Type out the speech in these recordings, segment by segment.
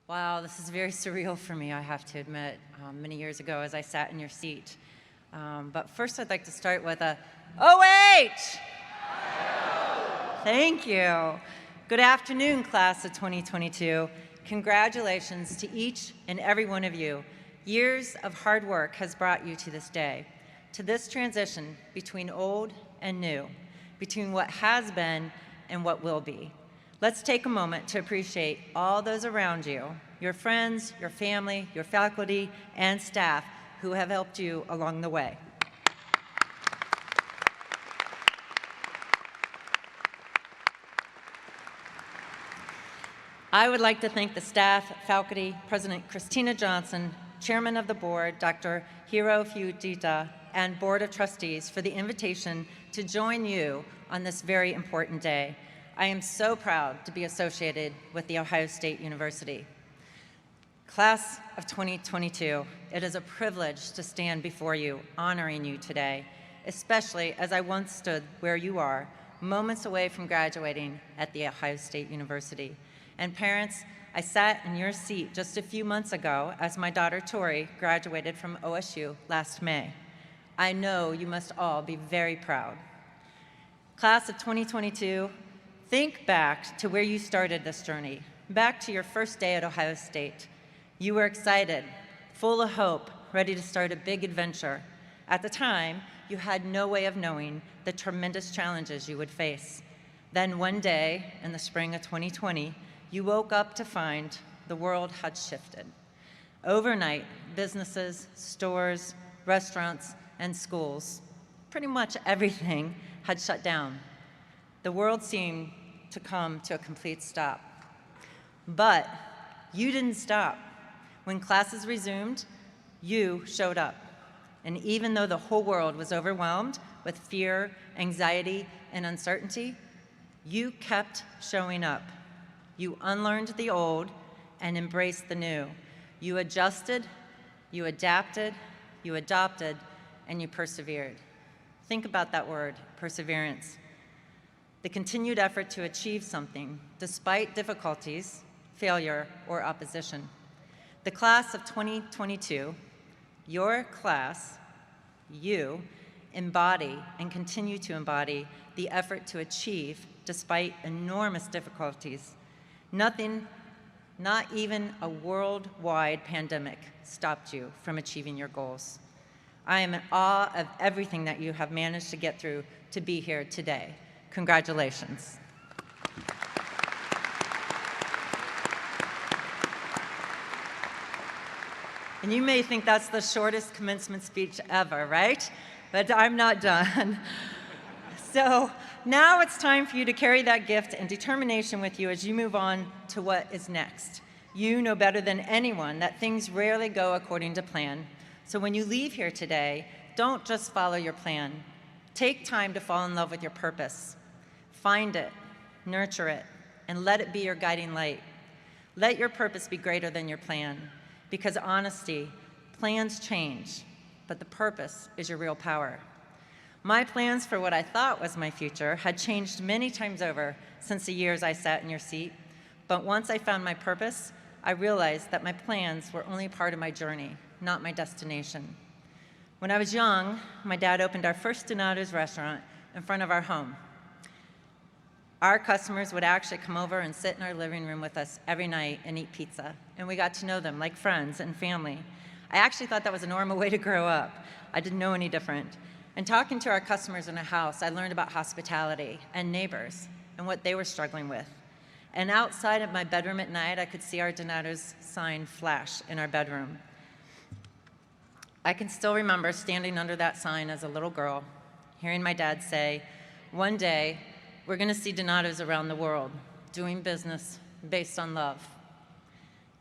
Wow, this is very surreal for me, I have to admit, many years ago as I sat in your seat. But first I'd like to start with a OH! Thank you. Good afternoon, class of 2022. Congratulations to each and every one of you. Years of hard work has brought you to this day, to this transition between old and new, between what has been and what will be. Let's take a moment to appreciate all those around you, your friends, your family, your faculty, and staff who have helped you along the way. I would like to thank the staff, faculty, President Christina Johnson, Chairman of the Board, Dr. Hiro Fujita, and Board of Trustees for the invitation to join you on this very important day. I am so proud to be associated with The Ohio State University. Class of 2022, it is a privilege to stand before you, honoring you today, especially as I once stood where you are, moments away from graduating at The Ohio State University. And parents, I sat in your seat just a few months ago as my daughter Tori graduated from OSU last May. I know you must all be very proud. Class of 2022, think back to where you started this journey, back to your first day at Ohio State. You were excited, full of hope, ready to start a big adventure. At the time, you had no way of knowing the tremendous challenges you would face. Then one day, in the spring of 2020, you woke up to find the world had shifted. Overnight, businesses, stores, restaurants, and schools, pretty much everything had shut down. The world seemed to come to a complete stop. But you didn't stop. When classes resumed, you showed up. And even though the whole world was overwhelmed with fear, anxiety, and uncertainty, you kept showing up. You unlearned the old and embraced the new. You adjusted, you adapted, you adopted, and you persevered. Think about that word, perseverance. The continued effort to achieve something despite difficulties, failure, or opposition. The class of 2022, your class, you, embody and continue to embody the effort to achieve despite enormous difficulties. Nothing, not even a worldwide pandemic, stopped you from achieving your goals. I am in awe of everything that you have managed to get through to be here today. Congratulations. And you may think that's the shortest commencement speech ever, right? But I'm not done. So now it's time for you to carry that gift and determination with you as you move on to what is next. You know better than anyone that things rarely go according to plan. So when you leave here today, don't just follow your plan. Take time to fall in love with your purpose. Find it, nurture it, and let it be your guiding light. Let your purpose be greater than your plan, because honesty, plans change, but the purpose is your real power. My plans for what I thought was my future had changed many times over since the years I sat in your seat, but once I found my purpose, I realized that my plans were only part of my journey, not my destination. When I was young, my dad opened our first Donato's restaurant in front of our home. Our customers would actually come over and sit in our living room with us every night and eat pizza, and we got to know them like friends and family. I actually thought that was a normal way to grow up. I didn't know any different. And talking to our customers in a house, I learned about hospitality and neighbors and what they were struggling with. And outside of my bedroom at night, I could see our Donato's sign flash in our bedroom. I can still remember standing under that sign as a little girl, hearing my dad say, "One day, we're going to see Donato's around the world, doing business based on love."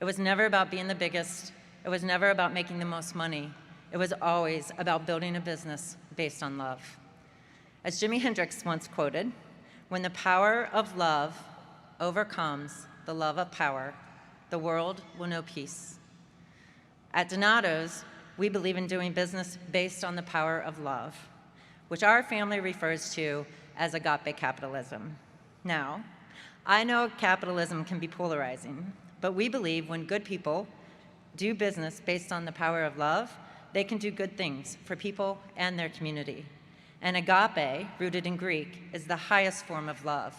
It was never about being the biggest. It was never about making the most money. It was always about building a business based on love. As Jimi Hendrix once quoted, "When the power of love overcomes the love of power, the world will know peace." At Donato's, we believe in doing business based on the power of love, which our family refers to as Agape capitalism. Now, I know capitalism can be polarizing, But we believe when good people do business based on the power of love, they can do good things for people and their community. And agape, rooted in Greek, is the highest form of love.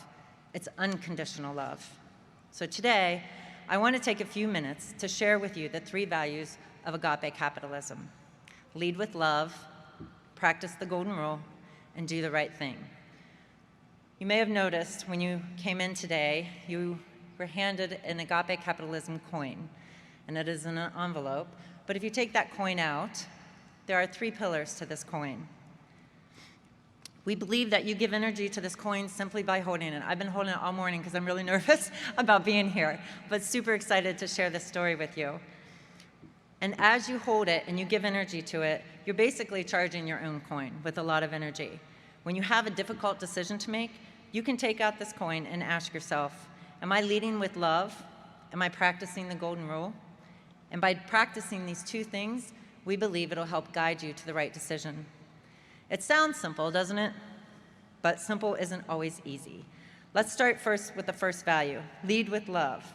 It's unconditional love. So today, I want to take a few minutes to share with you the 3 values of agape capitalism. Lead with love, practice the golden rule, and do the right thing. You may have noticed when you came in today, you were handed an agape capitalism coin, and it is in an envelope. But if you take that coin out, there are 3 pillars to this coin. We believe that you give energy to this coin simply by holding it. I've been holding it all morning because I'm really nervous about being here, but super excited to share this story with you. And as you hold it and you give energy to it, you're basically charging your own coin with a lot of energy. When you have a difficult decision to make, you can take out this coin and ask yourself, am I leading with love? Am I practicing the golden rule? And by practicing these 2 things, we believe it'll help guide you to the right decision. It sounds simple, doesn't it? But simple isn't always easy. Let's start first with the first value, lead with love.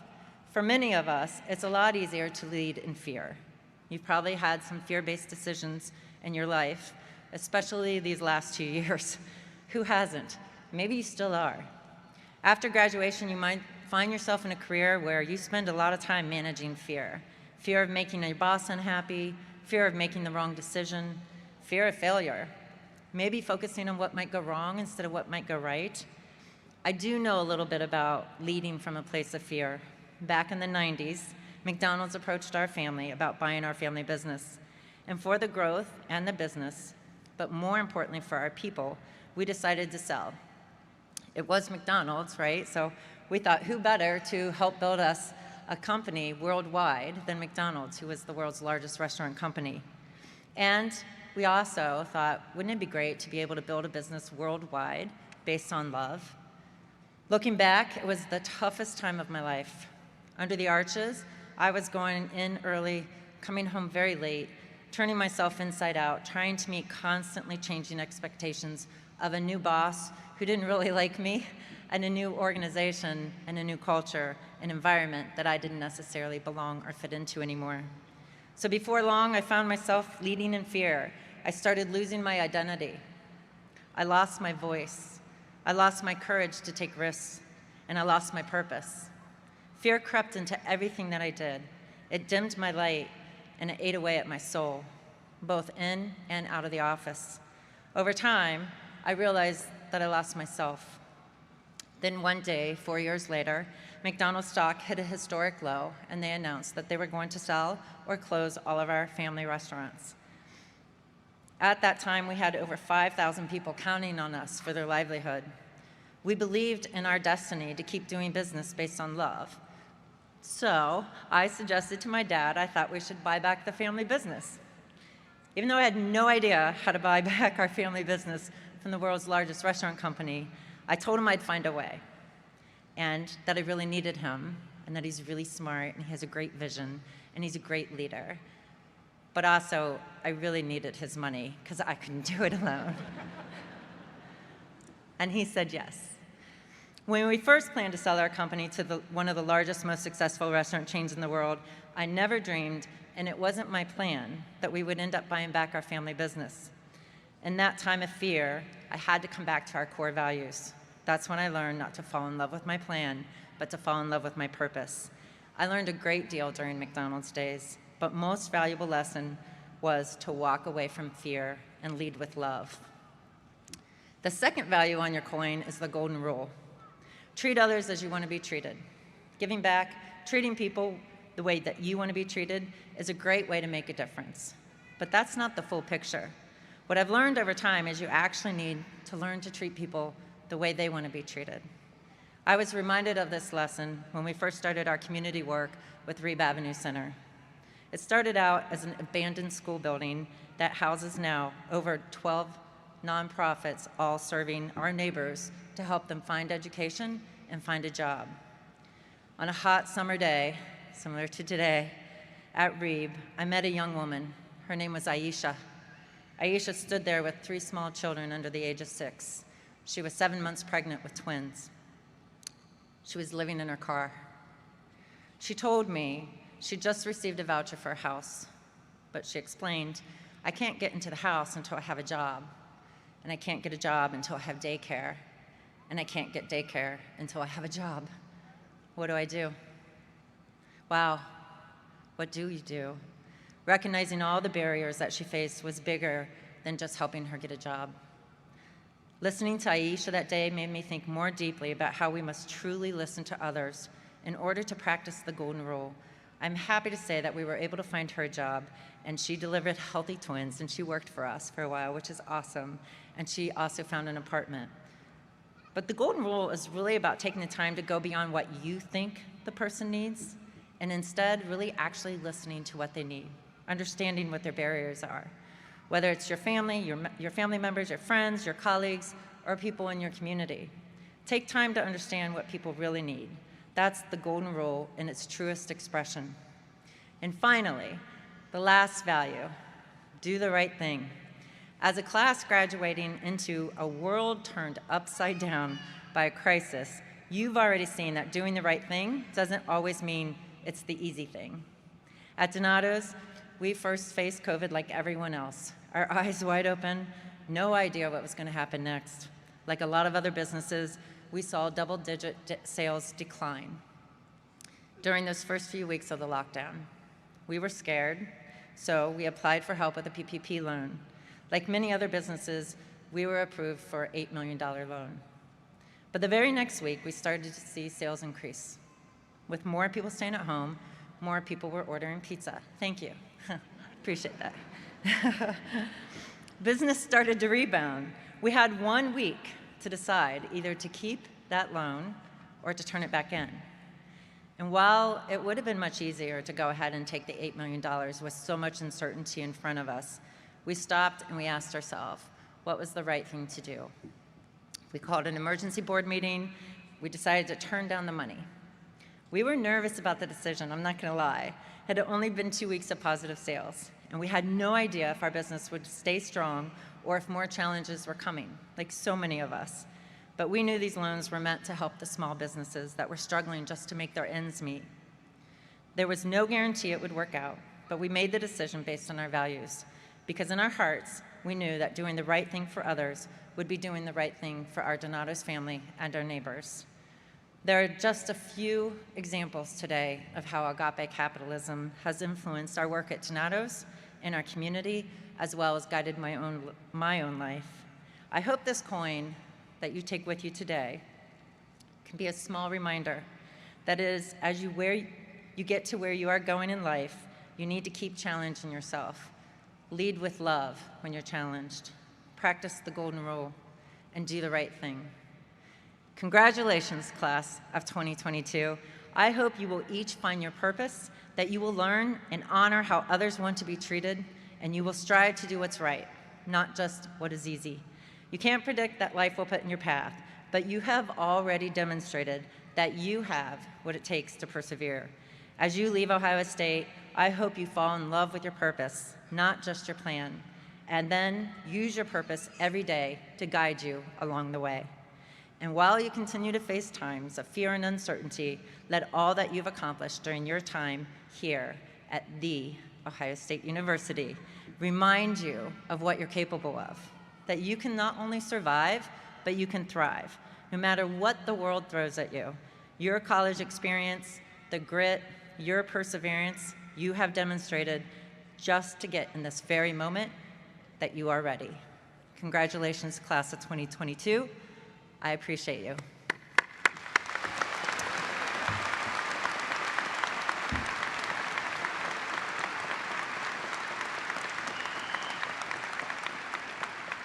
For many of us, it's a lot easier to lead in fear. You've probably had some fear-based decisions in your life, especially these last 2 years. Who hasn't? Maybe you still are. After graduation, you might find yourself in a career where you spend a lot of time managing fear. Fear of making your boss unhappy, fear of making the wrong decision, fear of failure. Maybe focusing on what might go wrong instead of what might go right. I do know a little bit about leading from a place of fear. Back in the 90s, McDonald's approached our family about buying our family business. And for the growth and the business, but more importantly for our people, we decided to sell. It was McDonald's, right? So we thought, who better to help build us a company worldwide than McDonald's, who was the world's largest restaurant company. And we also thought, wouldn't it be great to be able to build a business worldwide based on love? Looking back, it was the toughest time of my life. Under the arches, I was going in early, coming home very late, turning myself inside out, trying to meet constantly changing expectations of a new boss who didn't really like me, and a new organization, and a new culture, an environment that I didn't necessarily belong or fit into anymore. So before long, I found myself leading in fear. I started losing my identity. I lost my voice. I lost my courage to take risks, and I lost my purpose. Fear crept into everything that I did. It dimmed my light, and it ate away at my soul, both in and out of the office. Over time, I realized that I lost myself. Then one day, 4 years later, McDonald's stock hit a historic low, and they announced that they were going to sell or close all of our family restaurants. At that time, we had over 5,000 people counting on us for their livelihood. We believed in our destiny to keep doing business based on love. So I suggested to my dad I thought we should buy back the family business. Even though I had no idea how to buy back our family business from the world's largest restaurant company, I told him I'd find a way, and that I really needed him, and that he's really smart, and he has a great vision, and he's a great leader. But also, I really needed his money, because I couldn't do it alone. And he said yes. When we first planned to sell our company to one of the largest, most successful restaurant chains in the world, I never dreamed, and it wasn't my plan, that we would end up buying back our family business. In that time of fear, I had to come back to our core values. That's when I learned not to fall in love with my plan, but to fall in love with my purpose. I learned a great deal during McDonald's days, but most valuable lesson was to walk away from fear and lead with love. The second value on your coin is the golden rule. Treat others as you want to be treated. Giving back, treating people the way that you want to be treated is a great way to make a difference. But that's not the full picture. What I've learned over time is you actually need to learn to treat people the way they want to be treated. I was reminded of this lesson when we first started our community work with Reeb Avenue Center. It started out as an abandoned school building that houses now over 12 nonprofits, all serving our neighbors to help them find education and find a job. On a hot summer day, similar to today, at Reeb, I met a young woman. Her name was Aisha. Aisha stood there with 3 small children under the age of 6. She was 7 months pregnant with twins. She was living in her car. She told me she just received a voucher for a house, but she explained, I can't get into the house until I have a job, and I can't get a job until I have daycare, and I can't get daycare until I have a job. What do I do? Wow, what do you do? Recognizing all the barriers that she faced was bigger than just helping her get a job. Listening to Aisha that day made me think more deeply about how we must truly listen to others in order to practice the golden rule. I'm happy to say that we were able to find her a job, and she delivered healthy twins, and she worked for us for a while, which is awesome, and she also found an apartment. But the golden rule is really about taking the time to go beyond what you think the person needs, and instead really actually listening to what they need, understanding what their barriers are. Whether it's your family, your family members, your friends, your colleagues, or people in your community. Take time to understand what people really need. That's the golden rule in its truest expression. And finally, the last value, do the right thing. As a class graduating into a world turned upside down by a crisis, you've already seen that doing the right thing doesn't always mean it's the easy thing. At Donato's, we first faced COVID like everyone else, our eyes wide open, no idea what was going to happen next. Like a lot of other businesses, we saw double-digit sales decline during those first few weeks of the lockdown. We were scared, so we applied for help with a PPP loan. Like many other businesses, we were approved for an $8 million loan. But the very next week, we started to see sales increase. With more people staying at home, more people were ordering pizza. Thank you. Appreciate that. Business started to rebound. We had 1 week to decide either to keep that loan or to turn it back in. And while it would have been much easier to go ahead and take the $8 million with so much uncertainty in front of us, we stopped and we asked ourselves, what was the right thing to do? We called an emergency board meeting. We decided to turn down the money. We were nervous about the decision, I'm not gonna lie. It had only been 2 weeks of positive sales, and we had no idea if our business would stay strong or if more challenges were coming, like so many of us. But we knew these loans were meant to help the small businesses that were struggling just to make their ends meet. There was no guarantee it would work out, but we made the decision based on our values, because in our hearts, we knew that doing the right thing for others would be doing the right thing for our Donato's family and our neighbors. There are just a few examples today of how Agape capitalism has influenced our work at Donato's and our community, as well as guided my own life. I hope this coin that you take with you today can be a small reminder that is, as you get to where you are going in life, you need to keep challenging yourself. Lead with love when you're challenged. Practice the golden rule and do the right thing. Congratulations, class of 2022. I hope you will each find your purpose, that you will learn and honor how others want to be treated, and you will strive to do what's right, not just what is easy. You can't predict that life will put in your path, but you have already demonstrated that you have what it takes to persevere. As you leave Ohio State, I hope you fall in love with your purpose, not just your plan, and then use your purpose every day to guide you along the way. And while you continue to face times of fear and uncertainty, let all that you've accomplished during your time here at The Ohio State University remind you of what you're capable of, that you can not only survive, but you can thrive, no matter what the world throws at you. Your college experience, the grit, your perseverance, you have demonstrated just to get in this very moment that you are ready. Congratulations, class of 2022. I appreciate you.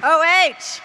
OH!